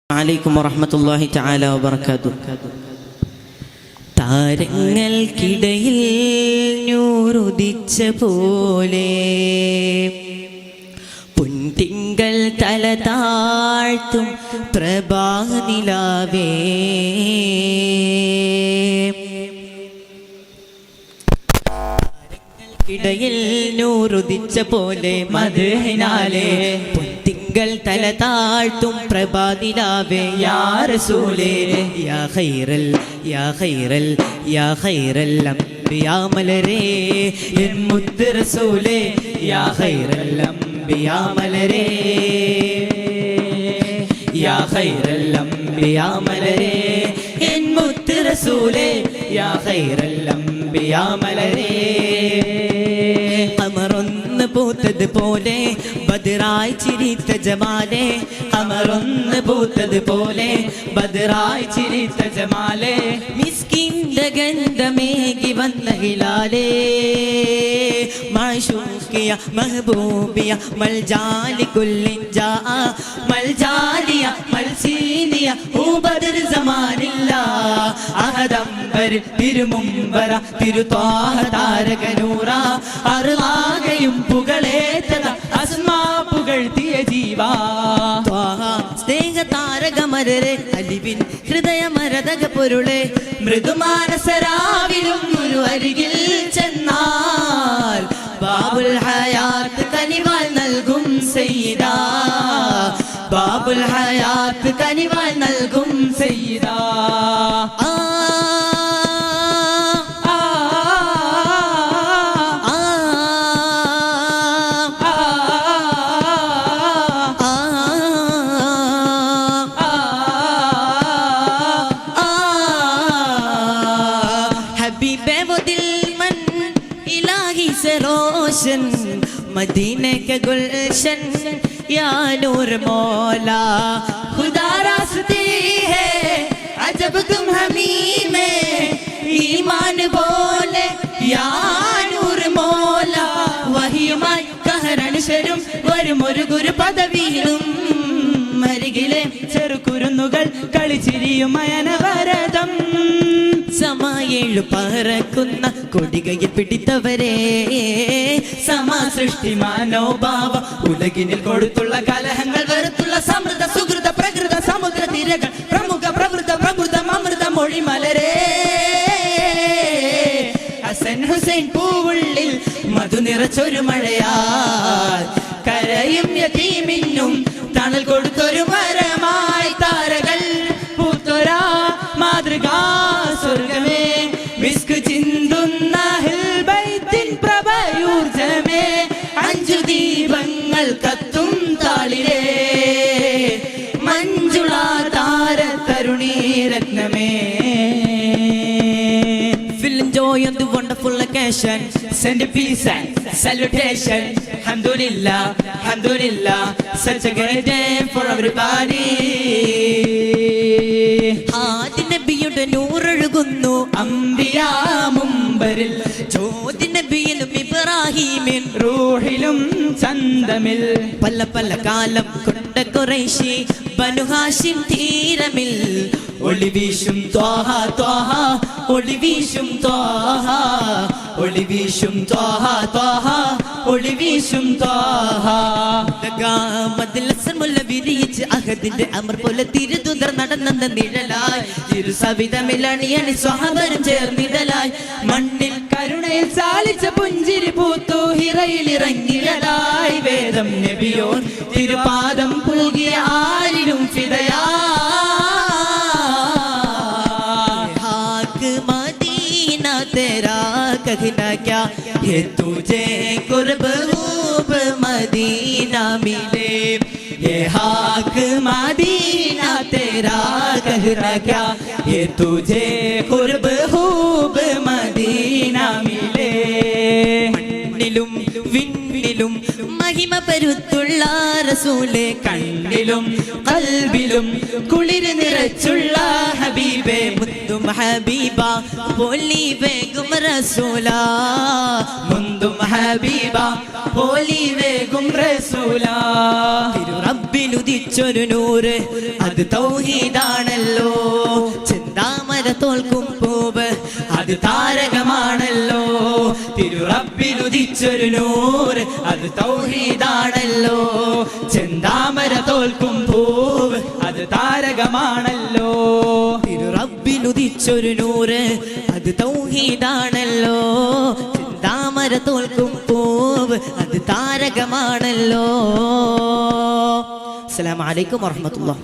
അലൈക്കും വറഹ്മത്തുള്ളാഹി തആല വബറകാതുഹു. താരങ്ങൾക്കിടയിൽ നൂറുദിച്ച പോലെ പുൻതിങ്കൾ തല താഴ്ത്തും പ്രഭാനിലാവേ, താരങ്ങൾക്കിടയിൽ നൂറുദിച്ച പോലെ മദ്ഹിനാലേ തിങ്കൾ തല താഴ്ത്തും പ്രഭാതിലാവേ യാ റസൂലേ യാ ഖൈറൽ യാ ഖൈറൽ യാ ഖൈറൽ അംബിയാ മലരേ എൻ മുത്ത് റസൂലേ യാ ഖൈറൽ അംബിയാ മലരേ യാ ഖൈറൽ അംബിയാ മലരേ എൻ മുത്ത് റസൂലേ യാ ഖൈറൽ അംബിയാ മലരേ. അമറൊന്ന് പൂത്തത് പോലെ ബദറായി ചിരിത്ത ജമാലേ, അമറൊന്ന് പൂത്തത് പോലെ ബദറായി ചിരിത്ത ജമാലേ, മിസ്കിന്റെ ഗന്ധമേകി വന്ന ഹിലാലേ, മാശൂഖിയ മഹബൂബിയ മൽജാലി കുല്ലിൻ ജാ മൽജാലിയ മൽസീനിയ ഓ ബദർ സമാനില്ല അഹദംബർ തിരുമുമ്പറ തിരുത്വാഹ താരകനൂറ അറുവാകയും പുകളേറ്റത അസ്മാ പുകഴ്ത്തിയ ജീവാ സ്നേഹ താരകമരരെ അലിവിൻ ഹൃദയമരതക പൊരുളെ മൃദുമാനസരാവിലും ഒരു അരികിൽ ചെന്നാൽ ബാബുൽ ഹയാത്ത് കനിവാൽ നൽകും സയ്യിദാ, ബാബുൽ ഹയാത്ത് കനിവാൽ നൽകും സയ്യിദാ. रोशन मदीने के गुलशन या नूर मौला खुदा रास्ते है अजब तुम हमी में ईमान बोले या नूर मौला वहिയുമായി കഹരണശരും വരുമൊരു ഗുരു പദവിയിലും മരികിലെ ചെറുകുരുന്നുകൾ കളിച്ചിരിയും അയനവരതം സമായേഴു പറക്കുന്ന കൊടികയിൽ പിടിത്തവരെ സമാ സൃഷ്ടി മാനോഭാവ ഉലകിനിൽ കൊടുത്തുള്ള കലഹങ്ങൾ വെറുത്തുള്ള സമൃദ്ധ സുഹൃത പ്രകൃത സമുദ്ര തിരകൾ പ്രമുഖ പ്രവൃത പ്രകൃതം അമൃത മൊഴി മലരേ ഹസൻ ഹുസൈൻ പൂവുള്ളിൽ മധു നിറച്ചൊരു മഴയാൽ കരയും യതീമിനും തണൽ കൊടുത്തൊരു മരമായി താരകൾ പൂത്തൊരാ മാതൃകാ സ്വർഗമേ വിസ്ക് ചിന്തുന്ന ഹിൽബൈത്തിൻ പ്രഭയൂർജമേ അഞ്ചു ദീപങ്ങൾ കത്തും താളിലേ മഞ്ജുള താര തരുണീരത്നമേ. Feel enjoy on the wonderful occasion, send a peace and salutation. Alhamdulillah, alhamdulillah, such a great day for everybody. ആദി നബിയുടെ നൂറൊഴുകുന്നു അംബിയാ മുമ്പരിൽ, ജ്യോതി നബിയിലും ഇബ്രാഹീമിൻ റൂഹിലും ചന്തമിൽ, പല പല കാലം കൊണ്ട ഖുറൈശി ബനു ഹാശിം തീരമിൽ ഒളിവീശും ത്വാഹ ത്വാഹ ഒളിവീശും ത്വാഹ ഒളിവീശും ത്വാഹ ത്വാഹ ഒളിവീശും ത്വാഹ. വിരിയിച്ച് അഹദിന്റെ അമർ പോലെ തിരുതുതർ നടന്ന നിഴലായി ഇരുസവിധമിലണിയണി സ്വഹബരും ചേർന്നിടലായി മണ്ണിൽ കരുണയിൽ സാലിച്ച പുഞ്ചിരി പൂത്തു ഹിറയിൽ ഇറങ്ങിയലായി വേദം നബിയോൻ തിരുപാദം പുൽകിയ ആരിലും ഫിദയാ तेरा कहना क्या ये तुझे कुर्ब खूब मदीना मिले, ये हाक मदीना तेरा कहना क्या ये तुझे कुर्ब खूब मदीना मिले. മണ്ണിലും വിണ്ണിലും മഹിമ പരുത്തുള്ള റസൂലേ, കണ്ണിലും കൽബിലും കുളിര് നിറച്ചുള്ള ഹബീബേ മുത്തും ഹബീബ പോലി വേഗം റസൂല മുന്തും ഹബീബ പോലി വേഗം റസൂല തിരു റബ്ബിലുദിച്ചൊരു നൂറ് അത് തൗഹീദാണല്ലോ ചെന്താമര തോൽക്കും പൂവ് അത് താരകമാണല്ലോ തിരു റബ്ബിലുദിച്ചൊരു നൂറ് അത് തൗഹീദാണല്ലോ ചെന്താമര തോൽക്കും പൂവ് അത് താരകമാണല്ലോ തിരു റബ്ബിലുദിച്ചൊരു നൂറ് അത് തൗഹീദാണല്ലോ ചെന്താമര തോൽക്കും പൂവ് അത് താരകമാണല്ലോ. അസ്സലാമു അലൈക്കും വറഹ്മത്തുള്ളാഹി.